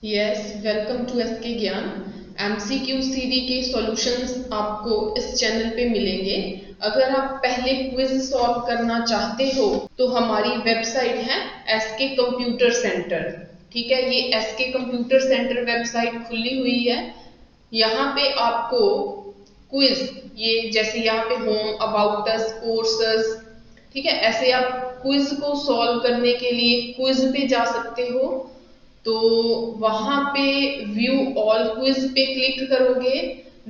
Yes, welcome to SK ज्ञान। MCQ series के solutions आपको इस चैनल पे मिलेंगे। अगर आप पहले क्विज सॉल्व करना चाहते हो तो हमारी वेबसाइट है एसके कंप्यूटर सेंटर। ठीक है, ये एसके कंप्यूटर सेंटर वेबसाइट खुली हुई है। यहाँ पे आपको क्विज, ये जैसे यहाँ पे होम, अबाउट अस, कोर्सेस, ठीक है, ऐसे आप क्विज को सॉल्व करने के लिए क्विज पे जा सकते हो। तो वहां पे व्यू ऑल क्विज पे क्लिक करोगे,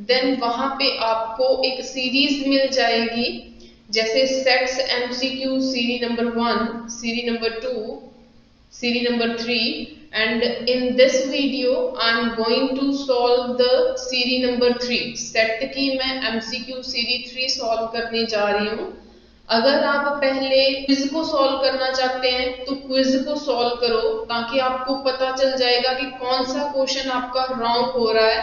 देन वहां पे आपको एक सीरीज मिल जाएगी, जैसे sets MCQ series number 1, series number 2, series number 3, and in this video I am going to solve the series number 3 set की मैं एमसीक्यू सीरीज 3 सॉल्व करने जा रही हूँ। अगर आप पहले क्विज को सॉल्व करना चाहते हैं तो क्विज को सॉल्व करो, ताकि आपको पता चल जाएगा कि कौन सा क्वेश्चन आपका रॉन्ग हो रहा है,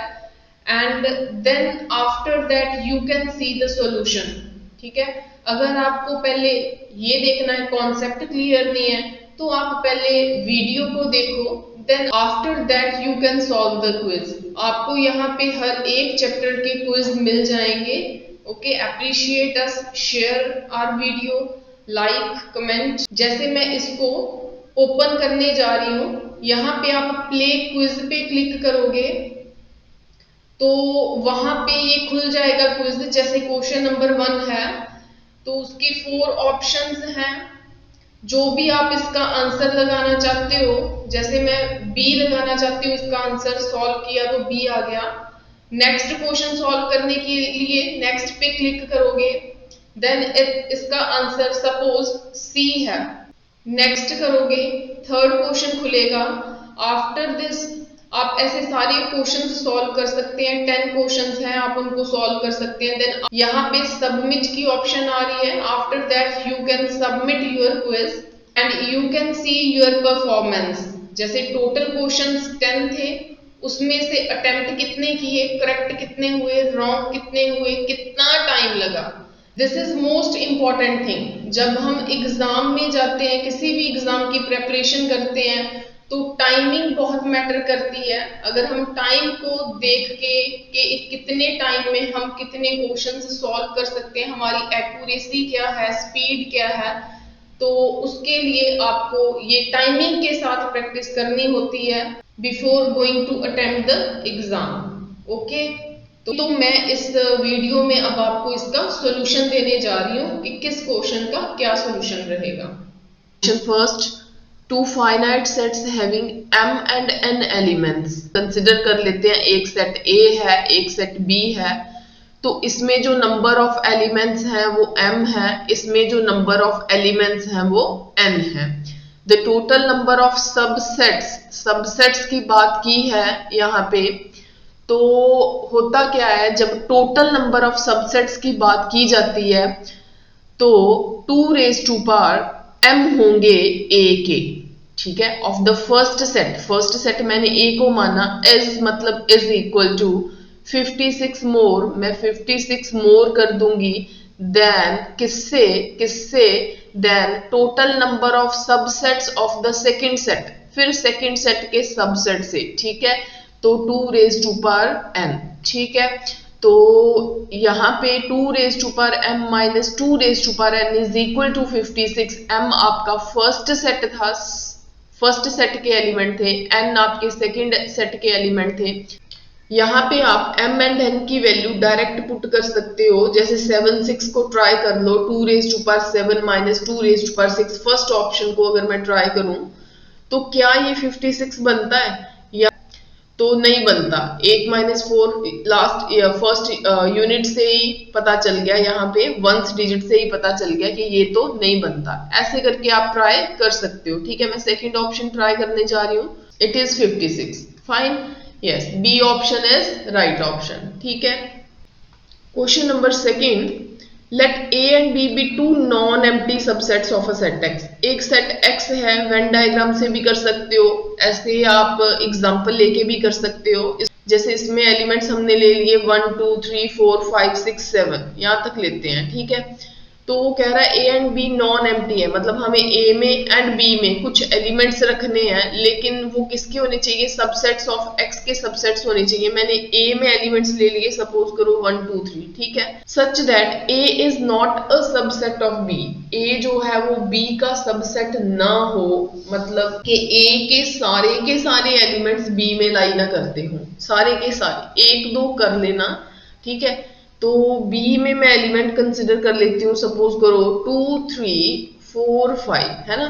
and then after that you can see the solution. ठीक है, अगर आपको पहले ये देखना है, कॉन्सेप्ट क्लियर नहीं है, तो आप पहले वीडियो को देखो, then after that you can solve the quiz. आपको यहाँ पे हर एक चैप्टर के क्विज मिल जाएंगे। Okay, appreciate us, share our video, like, comment. जैसे मैं इसको ओपन करने जा रही हूँ, यहाँ पे आप प्ले क्विज पे क्लिक करोगे तो वहां पे ये खुल जाएगा क्विज। जैसे क्वेश्चन नंबर 1 है तो उसकी 4 ऑप्शंस हैं, जो भी आप इसका आंसर लगाना चाहते हो। जैसे मैं बी लगाना चाहती हूँ, इसका आंसर सॉल्व किया तो बी आ गया। नेक्स्ट क्वेश्चन सॉल्व करने के लिए नेक्स्ट पे क्लिक करोगे, देन इसका आंसर सपोज सी है, नेक्स्ट करोगे, थर्ड क्वेश्चन खुलेगा। आफ्टर दिस आप ऐसे सारे क्वेश्चन सॉल्व कर सकते हैं, 10 क्वेश्चंस हैं, आप उनको सॉल्व कर सकते हैं। देन यहाँ पे सबमिट की ऑप्शन आ रही है। After that you can submit your quiz and you can see your performance. जैसे टोटल क्वेश्चंस 10 थे, उसमें से अटेम्प्ट कितने किए, करेक्ट कितने हुए, रॉन्ग कितने हुए, कितना टाइम लगा। This is most important thing. जब हम एग्जाम में जाते हैं, किसी भी एग्जाम की प्रेपरेशन करते हैं, तो टाइमिंग बहुत मैटर करती है। अगर हम टाइम को देख के कि कितने टाइम में हम कितने क्वेश्चन सॉल्व कर सकते हैं, हमारी एक्यूरेसी क्या है, स्पीड क्या है, तो उसके लिए आपको ये टाइमिंग के साथ प्रैक्टिस करनी होती है before going to attempt the exam. Okay, तो मैं इस वीडियो में अब आपको इसका सॉल्यूशन देने जा रही हूँ कि किस क्वेश्चन का क्या सॉल्यूशन रहेगा। Question first, two finite sets having m and n elements. Consider कर लेते हैं, एक सेट A है, एक सेट B है। तो इसमें जो नंबर ऑफ एलिमेंट्स हैं वो m है, इसमें जो नंबर ऑफ एलिमेंट्स हैं वो n है। The total number of subsets की बात की है यहाँ पे। तो होता क्या है, जब टोटल नंबर ऑफ सबसेट्स की बात की जाती है तो 2 रेज टू पावर m होंगे a के। ठीक है, ऑफ द फर्स्ट सेट मैंने a को माना, इज मतलब इज इक्वल टू 56 मोर, मैं 56 मोर कर दूंगी, देन किससे then total number of subsets of the second set, फिर सेकंड सेट के सबसेट से। ठीक है, तो 2 रेज टू पावर n। ठीक है, तो यहाँ पे 2 raise to power m minus 2 raise to power n is equal to 56। m आपका फर्स्ट सेट था, फर्स्ट सेट के एलिमेंट थे, n आपके सेकंड सेट के एलिमेंट थे। यहाँ पे आप m एंड n की वैल्यू डायरेक्ट पुट कर सकते हो। जैसे 7 6 को ट्राई कर लो, 2 raise to power 7 minus 2 raise to power 6, first option को अगर मैं ट्राई करूं तो क्या ये 56 बनता है, या तो नहीं बनता। 8 माइनस 4 लास्ट फर्स्ट यूनिट से ही पता चल गया, यहाँ पे वंस डिजिट से ही पता चल गया कि ये तो नहीं बनता। ऐसे करके आप ट्राई कर सकते हो। ठीक है, मैं सेकंड ऑप्शन ट्राई करने जा रही हूँ, it is 56। Fine, yes, B option is right option. ठीक है, question number second, let a and b be two non-empty subsets of a set x। एक सेट x है, वेन डायग्राम से भी कर सकते हो, ऐसे आप एग्जांपल लेके भी कर सकते हो। जैसे इसमें एलिमेंट्स हमने ले लिए 1 2 3 4 5 6 7, यहाँ तक लेते हैं। ठीक है, तो वो कह रहा है A and B non empty है, मतलब हमें ए में एंड बी में कुछ एलिमेंट्स रखने हैं, लेकिन वो किसके होने चाहिए, सबसेट्स ऑफ एक्स के सबसेट्स होने चाहिए। मैंने ए में एलिमेंट्स ले लिए, सपोज करो 1 2 3, ठीक है, such that A is not a subset of B, A जो है वो बी का सबसेट ना हो, मतलब कि ए के सारे एलिमेंट्स बी में लाई ना करते हो, सारे के सारे, एक दो कर लेना, ठीक है। तो B में मैं एलिमेंट कंसिडर कर लेती हूँ, सपोज करो 2 3 4 5, है ना।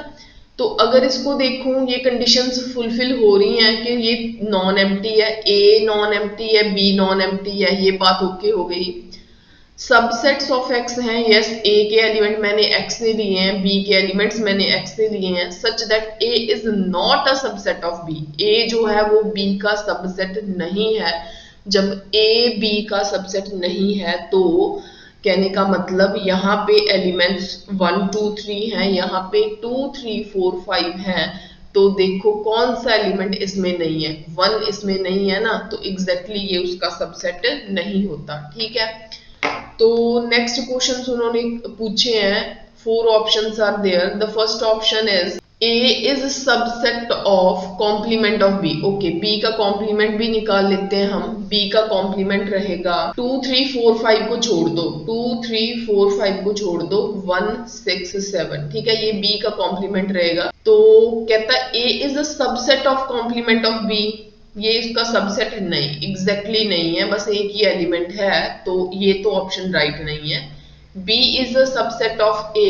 तो अगर इसको देखूं, ये कंडीशंस फुलफिल हो रही हैं कि ये नॉन एम्प्टी है, A नॉन एम्प्टी है, B नॉन एम्प्टी है, ये बात ओके हो गई। सबसेट्स ऑफ X हैं, यस, A के एलिमेंट मैंने X से लिए हैं, B के एलिमेंट्स मैंने X से लिए हैं, such that A is not a subset of B, A जो है वो B का सबसेट नहीं है। जब ए बी का सबसेट नहीं है तो कहने का मतलब यहाँ पे एलिमेंट्स 1 2 3 हैं, यहाँ पे 2 3 4 5 हैं, तो देखो कौन सा एलिमेंट इसमें नहीं है, 1 इसमें नहीं है ना, तो एग्जैक्टली ये उसका सबसेट नहीं होता, ठीक है। तो नेक्स्ट क्वेश्चन उन्होंने पूछे हैं, 4 options are there. The first option is A is subset of complement of B, okay, B का कॉम्प्लीमेंट भी निकाल लेते हैं हम। B का कॉम्प्लीमेंट रहेगा 2 3 4 5 को छोड़ दो, 2 3 4 5 को छोड़ दो, 1 6 7, ठीक है, ये B का कॉम्प्लीमेंट रहेगा। तो कहता है A is a subset of complement of B, ये इसका सबसेट नहीं, एग्जैक्टली नहीं है, बस एक ही एलिमेंट है, तो ये तो ऑप्शन राइट नहीं है। B is a subset of A,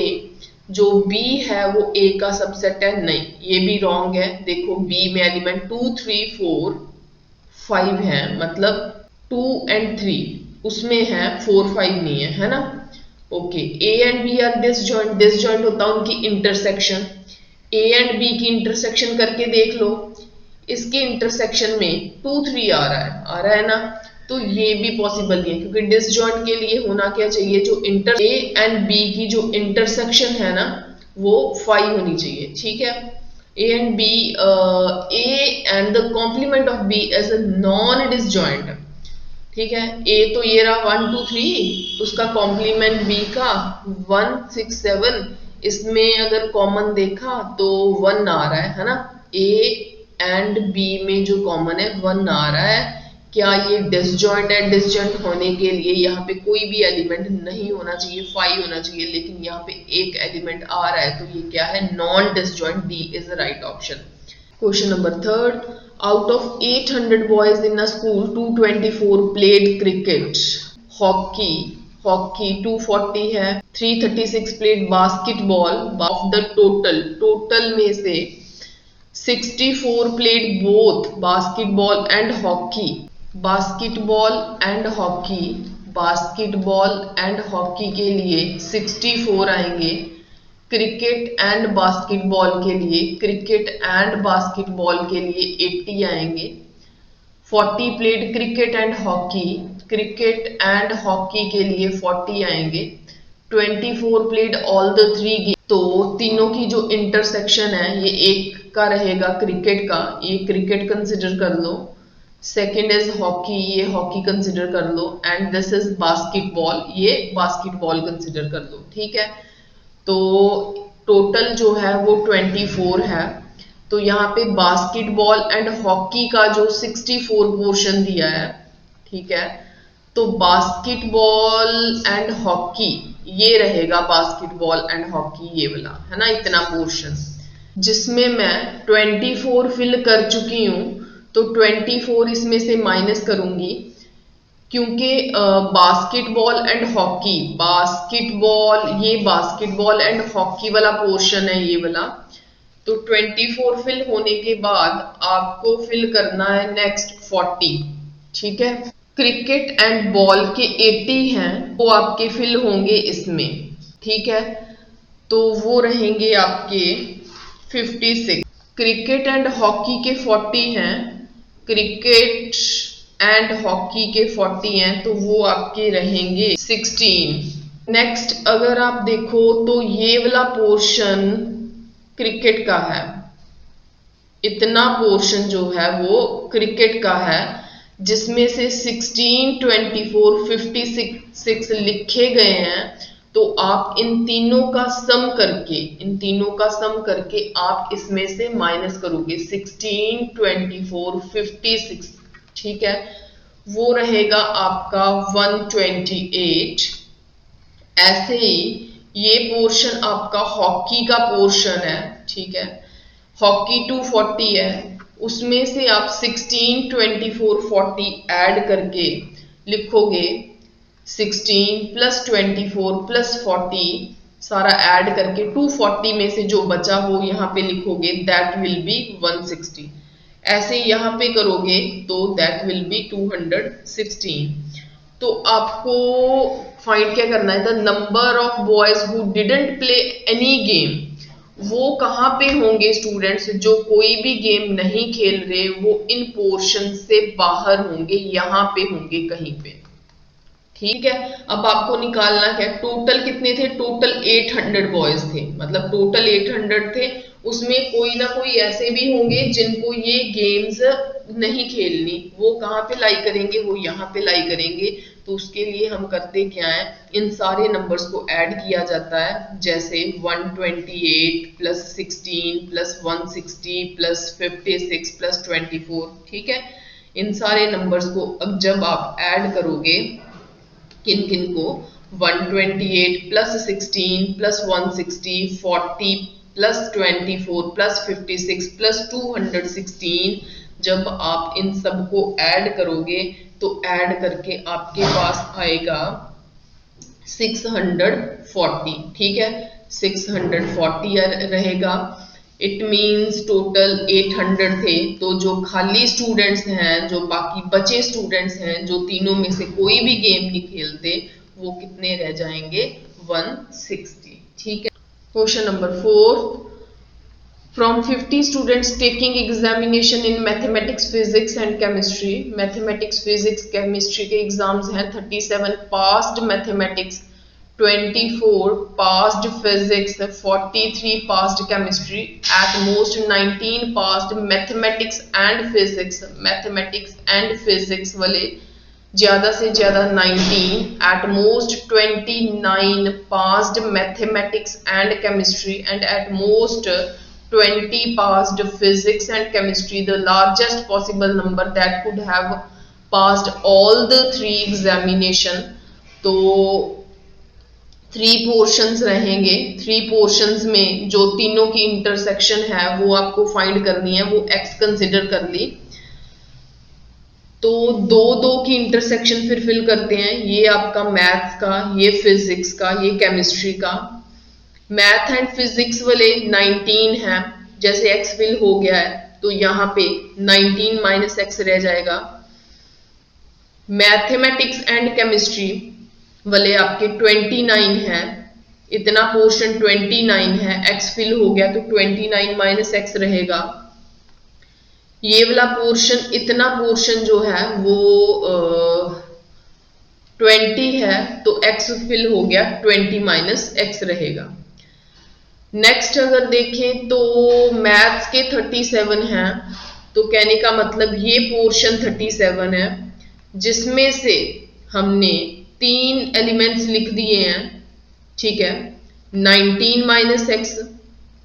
जो B है वो A का सबसेट है, नहीं, ये भी रॉन्ग है। देखो B में एलिमेंट 2 3 4 5 है, मतलब 2 and 3 उसमें है, 4 5 नहीं है, है ना। Okay, A and B are disjoint, disjoint होता है उनकी इंटरसेक्शन। A and B की इंटरसेक्शन करके देख लो, इसके इंटरसेक्शन में 2 3 आ रहा है ना, तो ये भी पॉसिबल नहीं है, क्योंकि डिसजॉइंट के लिए होना क्या चाहिए, जो इंटर ए एंड बी की जो इंटरसेक्शन है ना वो 5 होनी चाहिए, ठीक है। A and B, A and the complement of B as a non disjoint, ठीक है। ए तो ये रहा 1 2 3, उसका कॉम्प्लीमेंट बी का 1 6 7, इसमें अगर कॉमन देखा तो 1 आ रहा है ना, ए एंड बी में जो कॉमन है 1 आ रहा है। क्या ये डिसजॉइंट है? डिसजॉइंट होने के लिए यहाँ पे कोई भी एलिमेंट नहीं होना चाहिए, 5 होना चाहिए, लेकिन यहाँ पे एक एलिमेंट आ रहा है, तो ये क्या है, non disjoint, D is the right option. Question number 3, out of 800 boys in a school 224 played cricket, hockey 240 है, 336 played basketball, of the total में से 64 played both basketball and hockey, basketball and hockey के लिए 64 आएंगे, cricket and basketball के लिए 80 आएंगे, 40 played cricket and hockey के लिए 40 आएंगे, 24 प्लेड ऑल द 3 गेम, तो तीनों की जो इंटरसेक्शन है ये एक का रहेगा क्रिकेट का, ये क्रिकेट कंसिडर कर लो, सेकेंड इज हॉकी, ये हॉकी कंसिडर कर लो, एंड दिस इज बास्केटबॉल, ये बास्केटबॉल कंसिडर कर लो, ठीक है। तो टोटल जो है वो 24 है, तो यहाँ पे बास्केटबॉल एंड हॉकी का जो 64 पोर्शन दिया है, ठीक है, तो बास्केटबॉल एंड हॉकी ये रहेगा, बास्केटबॉल एंड हॉकी ये वाला है ना, इतना पोर्शन, जिसमें मैं 24 फिल कर चुकी हूँ, तो 24 इसमें से माइनस करूंगी, क्योंकि बास्केटबॉल एंड हॉकी, ये बास्केटबॉल एंड हॉकी वाला पोर्शन है, ये वाला, तो 24 फिल होने के बाद आपको फिल करना है नेक्स्ट 40, ठीक है। क्रिकेट एंड बॉल के 80 हैं, वो आपके फिल होंगे इसमें, ठीक है, तो वो रहेंगे आपके 56। क्रिकेट एंड हॉकी के 40 हैं, क्रिकेट एंड हॉकी के 40 हैं, तो वो आपके रहेंगे 16। नेक्स्ट अगर आप देखो तो ये वाला पोर्शन क्रिकेट का है, इतना पोर्शन जो है वो क्रिकेट का है, जिसमें से 16 24 56 लिखे गए हैं, तो आप इन तीनों का सम करके आप इसमें से माइनस करोगे 16, 24, 56, ठीक है, वो रहेगा आपका 128। ऐसे ही ये पोर्शन आपका हॉकी का पोर्शन है, ठीक है, हॉकी 240 है, उसमें से आप 16, 24, 40 ऐड करके लिखोगे 16 प्लस 24 प्लस 40 सारा ऐड करके 240 में से जो बचा हो यहाँ पे लिखोगे दैट विल बी 160। ऐसे यहाँ पे करोगे तो दैट विल बी 216। तो आपको फाइंड क्या करना है, the number of boys who didn't play any game. वो कहाँ पे होंगे स्टूडेंट्स, जो कोई भी गेम नहीं खेल रहे, वो इन पोर्शन से बाहर होंगे, यहाँ पे होंगे कहीं पे, ठीक है। अब आपको निकालना क्या, टोटल कितने थे, टोटल 800 बॉयज थे, मतलब टोटल 800 थे, उसमें कोई ना कोई ऐसे भी होंगे जिनको ये गेम्स नहीं खेलनी, वो कहाँ पे लाई करेंगे, वो यहाँ पे लाई करेंगे। तो उसके लिए हम करते क्या है, इन सारे नंबर्स को ऐड किया जाता है, जैसे 128 प्लस 16 प्लस 160 प्लस 56 प्लस 24, ठीक है। इन सारे नंबर्स को अब जब आप ऐड करोगे, किन किन को, 128 plus 16 plus 160, 40 plus 24 plus 56 plus 216, जब आप इन सबको ऐड करोगे तो ऐड करके आपके पास आएगा 640, ठीक है, 640 रहेगा। इट मीन्स टोटल 800 थे, तो जो खाली स्टूडेंट्स हैं, जो बाकी बचे स्टूडेंट्स हैं, जो तीनों में से कोई भी गेम नहीं खेलते, वो कितने रह जाएंगे, 160, ठीक है। Question number 4, from 50 students taking examination in mathematics, physics and chemistry, mathematics, physics, chemistry के एग्जाम्स हैं, 37 passed mathematics, 24 passed physics, 43 passed chemistry, at most 19 passed mathematics and physics, mathematics and physics वाले ज्यादा से ज्यादा 19, at most 29 passed mathematics and chemistry, and at most 20 passed physics and chemistry, the largest possible number that could have passed all the three examination। तो 3 portions रहेंगे, 3 portions में जो तीनों की इंटरसेक्शन है वो आपको फाइंड करनी है, वो x कंसिडर कर ली। तो 2 की इंटरसेक्शन फिर फिल करते हैं, ये आपका मैथ्स का, ये फिजिक्स का, ये केमिस्ट्री का। मैथ एंड फिजिक्स वाले 19 हैं, जैसे x फिल हो गया है तो यहाँ पे 19 माइनस x रह जाएगा। मैथमेटिक्स एंड केमिस्ट्री वाले आपके 29 है, इतना पोर्शन 29 है, x फिल हो गया तो 29 माइनस x रहेगा। ये वाला पोर्शन, इतना पोर्शन जो है वो 20 है, तो x फिल हो गया 20 माइनस x रहेगा। नेक्स्ट अगर देखें तो मैथ्स के 37 हैं, तो कहने का मतलब ये पोर्शन 37 है, जिसमें से हमने 3 एलिमेंट्स लिख दिए हैं, ठीक है, 19 minus x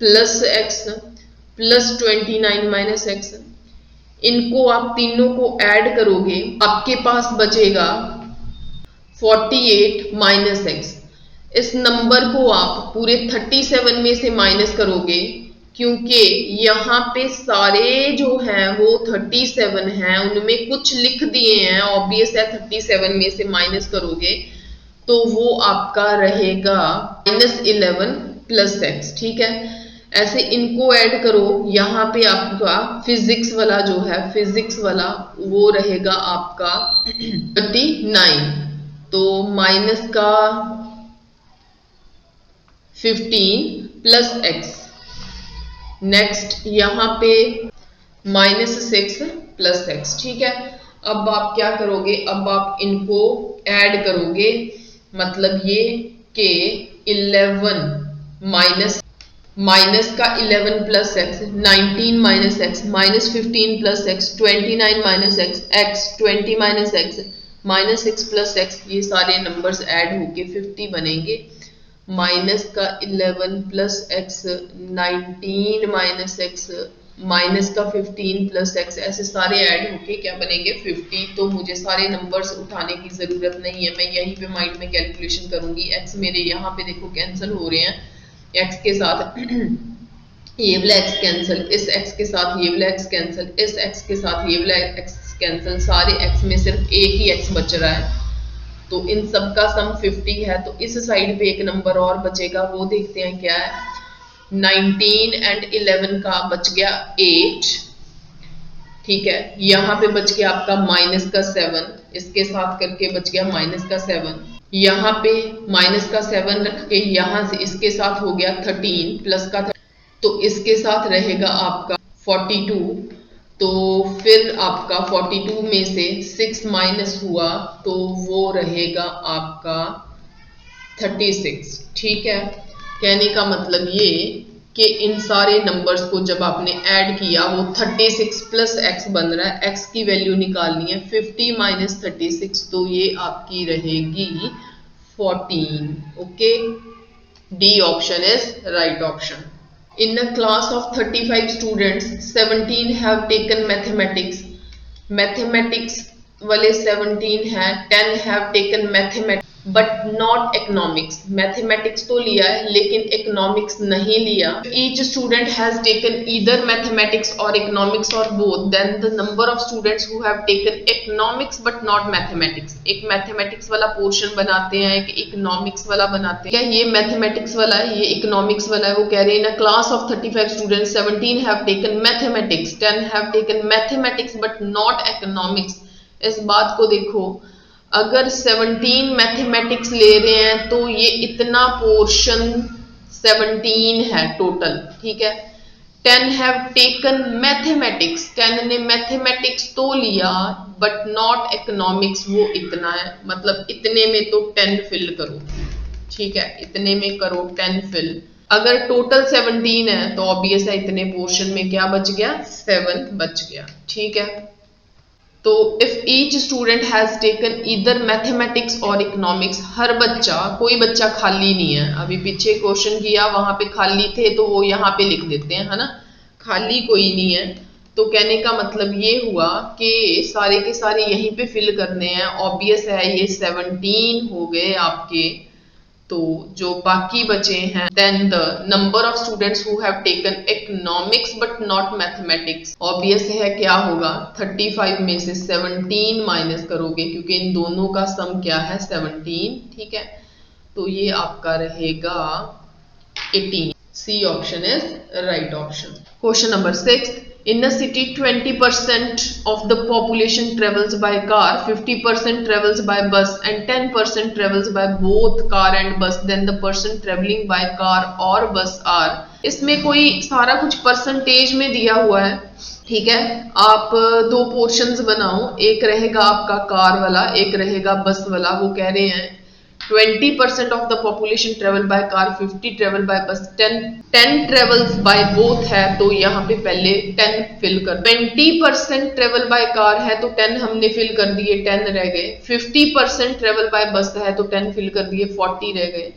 plus x plus 29 minus x. इनको आप तीनों को ऐड करोगे, आपके पास बचेगा 48 माइनस एक्स। इस नंबर को आप पूरे 37 में से माइनस करोगे, क्योंकि यहाँ पे सारे जो हैं वो 37 हैं, उनमें कुछ लिख दिए हैं, ऑब्वियस है 37 में से माइनस करोगे तो वो आपका रहेगा -11 प्लस एक्स, ठीक है। ऐसे इनको ऐड करो, यहाँ पे आपका फिजिक्स वाला जो है, फिजिक्स वाला वो रहेगा आपका 39, तो माइनस का 15 प्लस एक्स। नेक्स्ट यहाँ पे -6 प्लस एक्स, ठीक है। अब आप क्या करोगे, अब आप इनको ऐड करोगे, मतलब ये के 11 माइनस का 11 plus x, 19 minus x, -15 plus x, 29 minus x, x 20 minus x, -6 plus x, ये सारे नंबर्स ऐड होके 50 बनेंगे। माइनस का 11 plus x 19 minus x minus का 15 प्लस एक्स, ऐसे सारे ऐड होके क्या बनेंगे 50। तो मुझे सारे नंबर्स उठाने की जरूरत नहीं है, मैं यहीं पे माइंड में कैलकुलेशन करूंगी। एक्स मेरे यहाँ पे देखो कैंसिल हो रहे हैं, एक्स के साथ ये वाला एक्स कैंसिल, इस एक्स के साथ ये वाला एक्स कैंसिल, इस एक्स के साथ ये वाला एक्स कैंसिल, सारे एक्स में सिर्फ एक ही एक्स बच रहा है, तो इन सब का सम 50 है। तो इस साइड पे एक नंबर और बचेगा, वो देखते हैं क्या है। 19 एंड 11 का बच गया 8, ठीक है। यहाँ पे बच गया आपका माइनस का 7, इसके साथ करके बच गया माइनस का 7, यहाँ पे माइनस का 7 रख के यहाँ से इसके साथ हो गया 13 प्लस का 13, तो इसके साथ रहेगा आपका 42। तो फिर आपका 42 में से 6 माइनस हुआ तो वो रहेगा आपका 36, ठीक है। कहने का मतलब ये कि इन सारे नंबर्स को जब आपने ऐड किया वो 36 प्लस एक्स बन रहा है, एक्स की वैल्यू निकालनी है 50 माइनस 36, तो ये आपकी रहेगी 14। Okay, D option is right option. In a class of 35 students, 17 have taken mathematics. Mathematics वाले 17 हैं, 10 have taken mathematics but not economics. Mathematics तो लिया है लेकिन economics नहीं लिया. Each student has taken either mathematics or economics or both. Then the number of students who have taken economics but not mathematics. एक mathematics वाला portion बनाते हैं, एक economics वाला बनाते हैं। क्या ये mathematics वाला है, ये economics वाला है। वो कह रहे हैं in a class of 35 students, 17 have taken mathematics, 10 have taken mathematics but not economics. इस बात को देखो, अगर 17 मैथमेटिक्स ले रहे हैं तो ये इतना पोर्शन 17 है टोटल, ठीक है। 10 हैव टेकन मैथमेटिक्स, 10 ने मैथमेटिक्स तो लिया बट नॉट इकोनॉमिक्स, वो इतना है, मतलब इतने में तो 10 फिल करो, ठीक है, इतने में करो 10 फिल। अगर टोटल 17 है तो ऑब्वियस है इतने पोर्शन में क्या बच गया, 7 बच गया, ठीक है। तो if each student has taken either mathematics और इकोनॉमिक्स, हर बच्चा, कोई बच्चा खाली नहीं है। अभी पीछे क्वेश्चन किया वहां पे खाली थे तो वो यहाँ पे लिख देते हैं, है ना, खाली कोई नहीं है। तो कहने का मतलब ये हुआ कि सारे के सारे यहीं पे फिल करने हैं, ऑब्वियस है ये 17 हो गए आपके। तो जो बाकी बचे हैं, then the number of students who have taken economics but not mathematics, obvious है क्या होगा, 35 में से 17 माइनस करोगे क्योंकि इन दोनों का सम क्या है 17, ठीक है। तो ये आपका रहेगा 18। C option is right option. Question number 6, in a city 20% of the population travels by car, 50% travels by bus and 10% travels by both car and bus, then the person traveling by car or bus are, इसमें कोई सारा कुछ percentage में दिया हुआ है, ठीक है। आप दो पोर्शंस बनाओ, एक रहेगा आपका कार वाला, एक रहेगा बस वाला। वो कह रहे हैं 20% of the population travel by car, 50 travel by bus, 10 travels by both है, तो यहाँ पे पहले 10 फिल कर। 20% travel by car है तो 10 हमने फिल कर दिए, 10 रह गए। 50% travel by bus है तो 10 फिल कर दिए, 40 रह गए।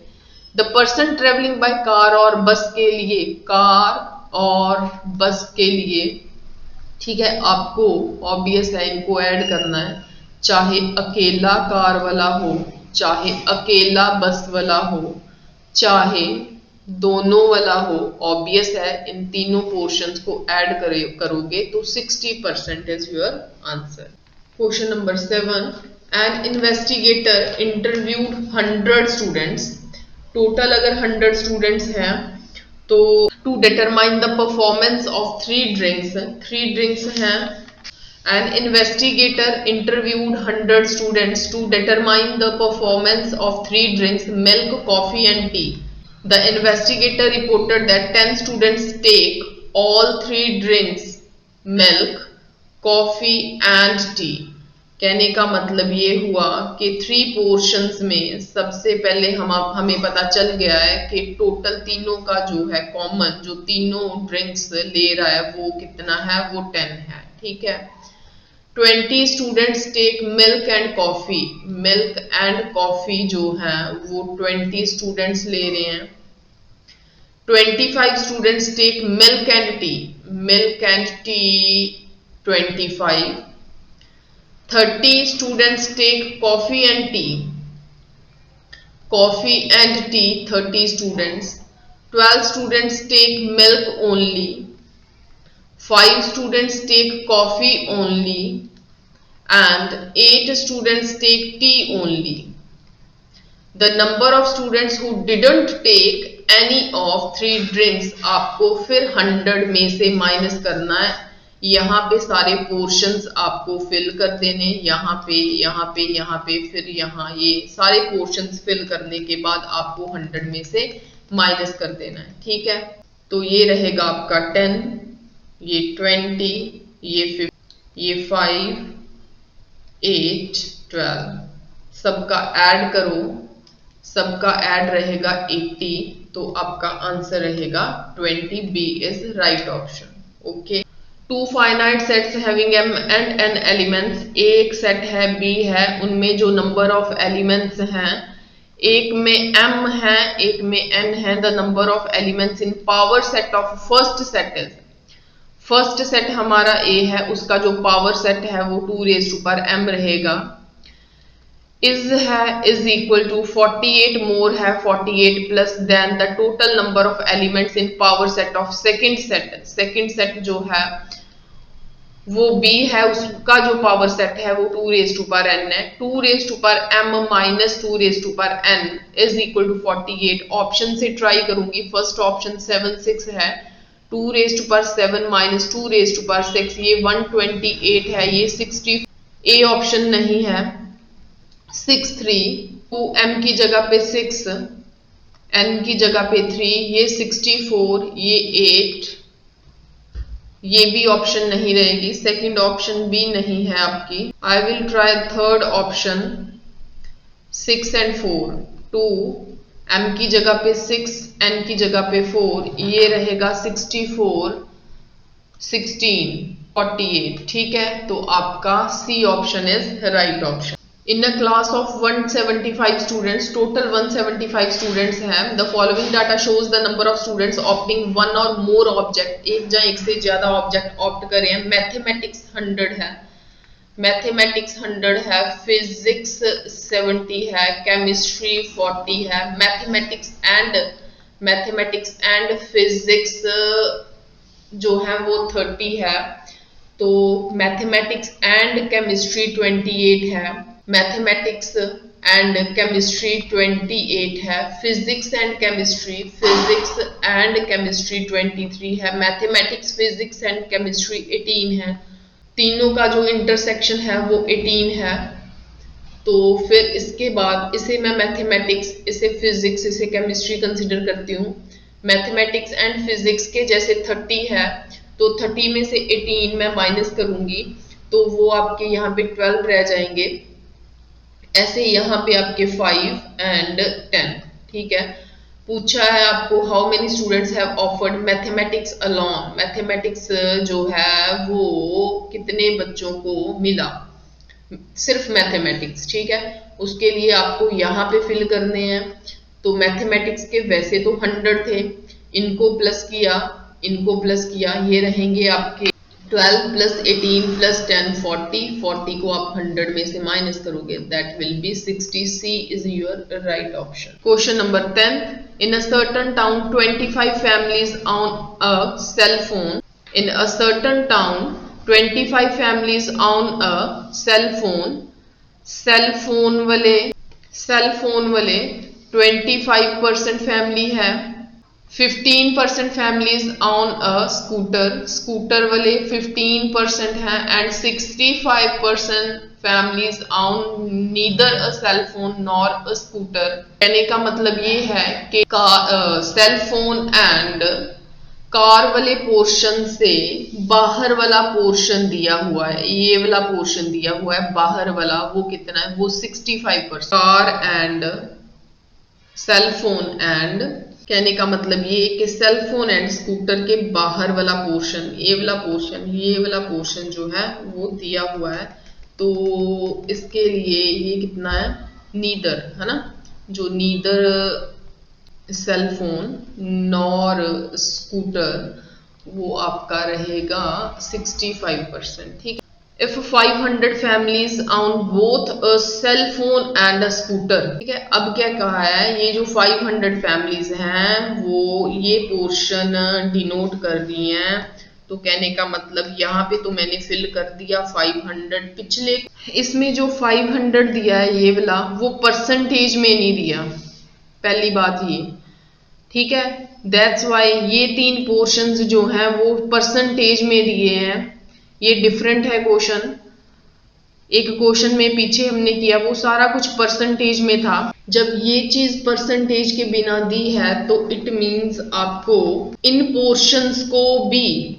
The person traveling by car और बस के लिए, कार और बस के लिए, ठीक है, आपको ऑब्वियस है इनको ऐड करना है, चाहे अकेला कार वाला हो, चाहे अकेला बस वाला हो, चाहे दोनों वाला हो, ऑब्वियस है इन तीनों पोर्शंस को ऐड करोगे तो 60% is your answer. Question number 7, an investigator interviewed 100 students, total अगर 100 स्टूडेंट्स हैं तो to determine the performance of 3 drinks हैं। An investigator interviewed 100 students to determine the performance of 3 drinks, milk, coffee and tea. The investigator reported that 10 students take all 3 drinks, milk, coffee and tea. कहने का मतलब ये हुआ कि 3 portions में सबसे पहले हमें पता चल गया है कि टोटल तीनों का जो है कॉमन, जो तीनों ड्रिंक्स ले रहा है वो कितना है, वो 10 है, ठीक है। 20 students take milk and coffee. Milk and coffee जो है वो 20 स्टूडेंट्स ले रहे हैं। 25 students take milk and tea. Milk and tea 25। 30 students take coffee and tea. Coffee and tea 30 students. 12 students take milk only. 5 students take coffee only and 8 students take tea only. The number of students who didn't take any of 3 drinks आपको फिर 100 में से minus करना है। यहाँ पे सारे portions आपको फिल कर देने, यहाँ पे यहाँ पे यहाँ पे फिर यहाँ, ये सारे पोर्शंस फिल करने के बाद आपको 100 में से माइनस कर देना है। ठीक है, तो ये रहेगा आपका 10, ये 20, ये 50, ये 5, 8, 12, सबका ऐड करो, सबका ऐड रहेगा 80, तो आपका आंसर रहेगा 20। B is right option. Okay, 2 finite sets having m and n elements. एक सेट है, b है, उनमें जो नंबर ऑफ एलिमेंट्स हैं, एक में m है, एक में n है। The number of elements in power set of first set is. First set हमारा a है, उसका जो पावर सेट है वो 2 raised to power m रहेगा। इज है इज इक्वल टू 48 मोर है 48 plus then the total number of elements in power set of second set. Second set जो है वो b है, उसका जो पावर सेट है वो 2 raised to power n है। 2 raised to power m minus 2 raised to power n is equal to 48। Option से ट्राई करूंगी। फर्स्ट ऑप्शन 7 6 है, 2 raised to power 7 minus 2 raised to power 6, ये 128 है, ये 60। ए ऑप्शन नहीं है। 6 3, तो m की जगह पे 6, n की जगह पे 3, ये 64, ये 8, ये भी ऑप्शन नहीं रहेगी। सेकंड ऑप्शन भी नहीं है आपकी। I will try third option 6 and 4। 2, m की जगह पे 6, n की जगह पे 4, ये रहेगा 64, 16, 48। ठीक है, तो आपका C option is right option. In a class of 175 students, total 175 students हैं। The following data shows the number of students opting one or more object। एक या एक से ज्यादा ऑब्जेक्ट ऑप्ट करे हैं। मैथमेटिक्स 100 है, मैथमेटिक्स 100 है, फिजिक्स 70 है, केमिस्ट्री 40 है, मैथमेटिक्स एंड फिजिक्स जो है वो 30 है, तो मैथमेटिक्स एंड केमिस्ट्री 28 है, मैथमेटिक्स एंड केमिस्ट्री 28 है, फिजिक्स एंड केमिस्ट्री 23 है, मैथमेटिक्स फिजिक्स एंड केमिस्ट्री 18 है। तीनों का जो इंटरसेक्शन है वो 18 है। तो फिर इसके बाद इसे मैं मैथमेटिक्स, इसे फिजिक्स, इसे केमिस्ट्री कंसिडर करती हूँ। मैथमेटिक्स एंड फिजिक्स के जैसे 30 है, तो 30 में से 18 मैं माइनस करूंगी, तो वो आपके यहाँ पे 12 रह जाएंगे। ऐसे यहाँ पे आपके 5 and 10। ठीक है, पूछा है आपको how many students have offered mathematics alone. Mathematics जो है वो कितने बच्चों को मिला, सिर्फ मैथमेटिक्स। ठीक है, उसके लिए आपको यहाँ पे फिल करने हैं। तो मैथमेटिक्स के वैसे तो 100 थे, इनको प्लस किया, इनको प्लस किया, ये रहेंगे आपके 12 प्लस 18 प्लस 10 40। 40 को आप 100 में से माइनस करोगे, that will be 60। C is your right option. Question number 10, in a certain town 25 families on a cell phone. In a certain town 25 families on a cell phone. Cell phone वाले 25% family है। 15% families on a scooter. Scooter वाले 15% हैं and 65% families on neither a cell phone nor a scooter. कहने का मतलब ये है कि सेल फोन एंड कार वाले पोर्शन से बाहर वाला पोर्शन दिया हुआ है, ये वाला पोर्शन दिया हुआ है बाहर वाला, वो कितना है, वो 65%। Car and cell phone and कहने का मतलब ये कि सेल फोन एंड स्कूटर के बाहर वाला पोर्शन, ये वाला पोर्शन जो है वो दिया हुआ है। तो इसके लिए ये कितना है, नीदर, है ना, जो neither cell phone nor scooter, वो आपका रहेगा 65%। ठीक है। If 500 families own both a cell phone and a scooter, ठीक है। अब क्या कहा है, ये जो 500 families हैं वो ये पोर्शन डिनोट कर दिए हैं। तो कहने का मतलब यहाँ पे तो मैंने फिल कर दिया 500। पिछले इसमें जो 500 दिया है ये वाला, वो परसेंटेज में नहीं दिया, पहली बात ये, ठीक है। दैट्स वाई ये तीन पोर्शंस जो हैं वो परसेंटेज में दिए हैं। ये डिफरेंट है क्वेश्चन। एक क्वेश्चन में पीछे हमने किया वो सारा कुछ परसेंटेज में था। जब ये चीज परसेंटेज के बिना दी है तो इट मींस आपको इन पोर्शंस को भी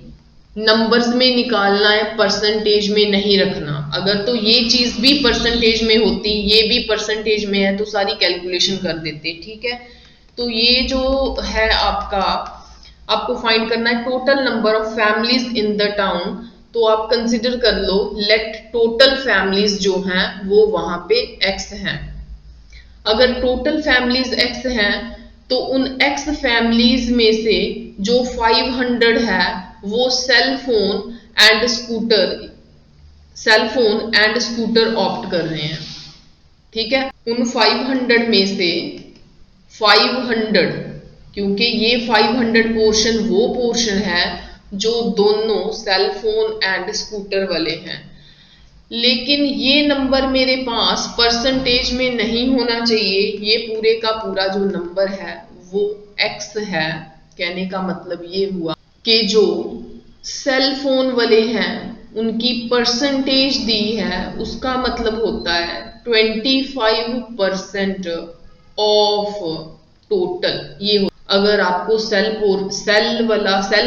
नंबर्स में निकालना है, परसेंटेज में नहीं रखना। अगर तो ये चीज भी परसेंटेज में होती, ये भी परसेंटेज में है, तो सारी कैलकुलेशन कर देते, ठीक है। तो ये जो है आपको फाइंड करना है total number of families in the town. तो आप कंसिडर कर लो, लेट टोटल फैमिलीज जो हैं वो वहां पे x हैं। अगर टोटल फैमिलीज x हैं तो उन x फैमिलीज में से जो 500 है वो cell phone and scooter opt कर रहे हैं, ठीक है। उन 500 में से 500, क्योंकि ये 500 पोर्शन वो पोर्शन है जो दोनों सेल फोन एंड स्कूटर वाले हैं। लेकिन ये नंबर मेरे पास परसेंटेज में नहीं होना चाहिए, ये पूरे का पूरा जो नंबर है वो x है। कहने का मतलब ये हुआ कि जो सेल फोन वाले हैं उनकी परसेंटेज दी है, उसका मतलब होता है 25% ऑफ टोटल। ये हो, अगर आपको सेल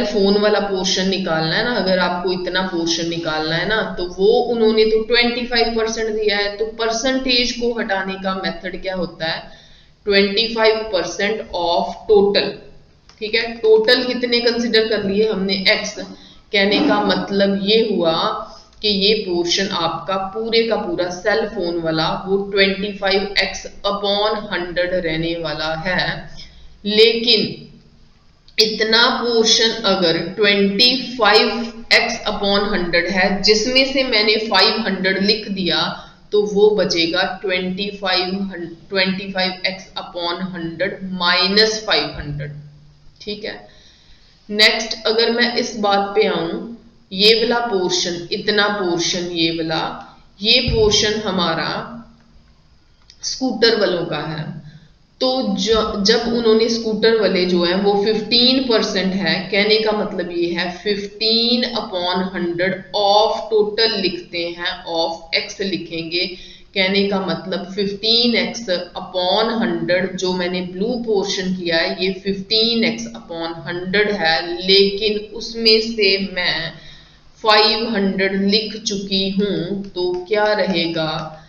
फोन वाला पोर्शन निकालना है ना, अगर आपको इतना पोर्शन निकालना है ना, तो वो उन्होंने तो 25% दिया है। तो परसेंटेज को हटाने का मेथड क्या होता है, 25% ऑफ टोटल, ठीक है। टोटल कितने कंसिडर कर लिए हमने, x। कहने का मतलब ये हुआ कि ये पोर्शन आपका पूरे का पूरा सेल फोन वाला वो 25x अपॉन 100 रहने वाला है। लेकिन इतना पोर्शन अगर 25x अपॉन 100 है, जिसमें से मैंने 500 लिख दिया, तो वो बचेगा 25x अपॉन 100 माइनस 500, ठीक है। नेक्स्ट अगर मैं इस बात पे आऊं, ये वाला पोर्शन, इतना पोर्शन, ये पोर्शन हमारा स्कूटर वालों का है। तो जब उन्होंने स्कूटर वाले जो है वो 15% है, कहने का मतलब ये है 15 अपॉन 100 ऑफ टोटल लिखते हैं, ऑफ x लिखेंगे। कहने का मतलब 15x अपॉन 100, जो मैंने ब्लू पोर्शन किया है ये 15x अपॉन 100 है, लेकिन उसमें से मैं 500 लिख चुकी हूं। तो क्या रहेगा,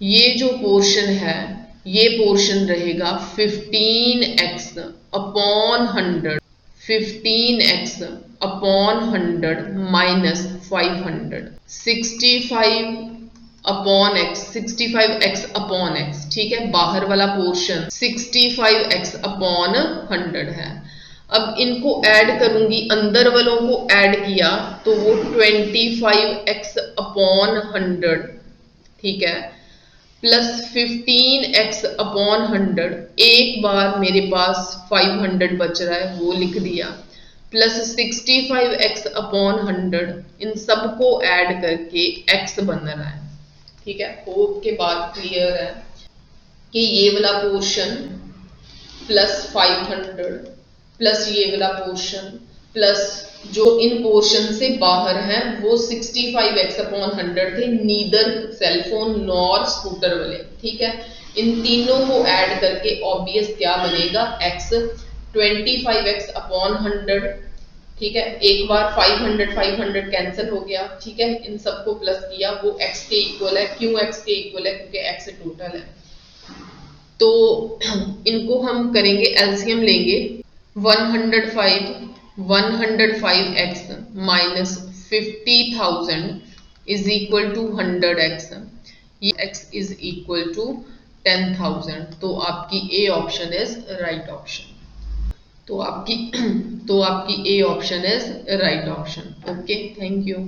ये जो पोर्शन है ये पोर्शन रहेगा 15x upon 100, 15x upon 100 minus 500, 65x upon x, ठीक है। बाहर वाला पोर्शन 65x अपॉन 100 है। अब इनको ऐड करूंगी, अंदर वालों को ऐड किया तो वो 25x अपॉन 100, ठीक है, प्लस 15x अपॉन 100। एक बार मेरे पास 500 बच रहा है वो लिख दिया, प्लस 65x अपॉन 100। इन सबको ऐड करके x बन रहा है, ठीक है। होप के बाद क्लियर है कि ये वाला पोर्शन प्लस 500 प्लस ये वाला पोर्शन प्लस जो इन पोर्शन से बाहर हैं वो 65x अपॉन 100 थे, नीदर सेलफोन नॉर स्कूटर वाले, ठीक है। इन तीनों को ऐड करके ऑब्वियस क्या बनेगा, x 25x अपॉन 100, ठीक है। एक बार 500 कैंसिल हो गया, ठीक है। इन सबको प्लस किया, वो x के इक्वल है। क्यों x के इक्वल है, क्योंकि x टोटल है। तो इनको हम करेंगे, एलसीएम लेंगे। 105x minus 50,000 is equal to 100x, ये x इज इक्वल टू 10,000। तो आपकी A option is right option. तो आपकी A option is right option. Okay, thank you.